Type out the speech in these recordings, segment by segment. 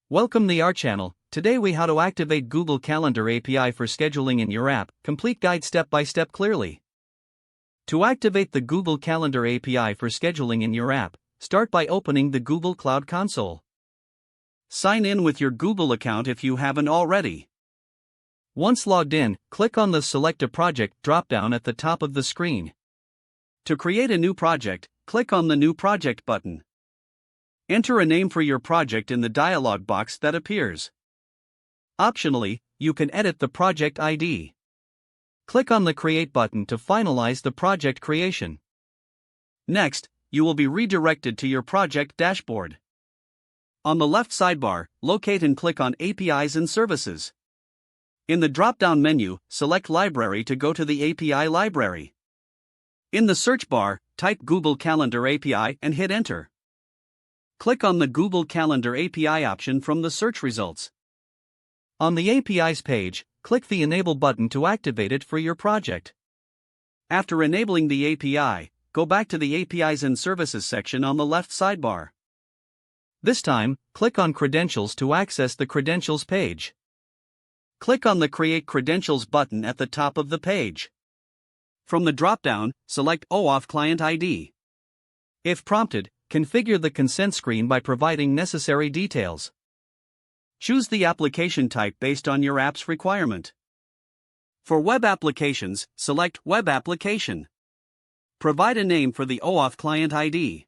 Welcome to our channel. Today we how to activate Google Calendar API for scheduling in your app. Complete guide step by step clearly. To activate the Google Calendar API for scheduling in your app, start by opening the Google Cloud Console. Sign in with your Google account if you haven't already. Once logged in, click on the Select a Project drop-down at the top of the screen. To create a new project, click on the New Project button. Enter a name for your project in the dialog box that appears. Optionally, you can edit the project ID. Click on the Create button to finalize the project creation. Next, you will be redirected to your project dashboard. On the left sidebar, locate and click on APIs and Services. In the drop-down menu, select Library to go to the API library. In the search bar, type Google Calendar API and hit Enter. Click on the Google Calendar API option from the search results. On the APIs page, click the Enable button to activate it for your project. After enabling the API, go back to the APIs and Services section on the left sidebar. This time, click on Credentials to access the Credentials page. Click on the Create Credentials button at the top of the page. From the drop-down, select OAuth Client ID. If prompted, configure the consent screen by providing necessary details. Choose the application type based on your app's requirement. For web applications, select Web Application. Provide a name for the OAuth Client ID.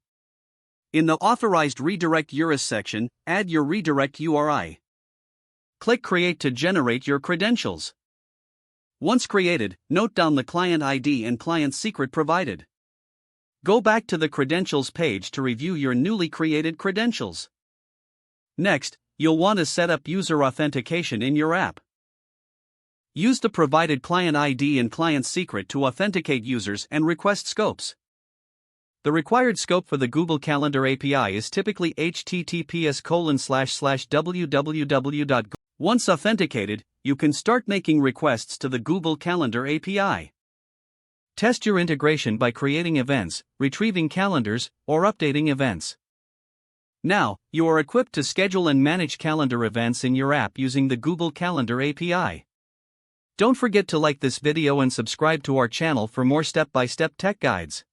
In the Authorized Redirect URIs section, add your redirect URI. Click Create to generate your credentials. Once created, note down the client ID and client secret provided. Go back to the Credentials page to review your newly created credentials. Next, you'll want to set up user authentication in your app. Use the provided client ID and client secret to authenticate users and request scopes. The required scope for the Google Calendar API is typically https://www. Once authenticated, you can start making requests to the Google Calendar API. Test your integration by creating events, retrieving calendars, or updating events. Now, you are equipped to schedule and manage calendar events in your app using the Google Calendar API. Don't forget to like this video and subscribe to our channel for more step-by-step tech guides.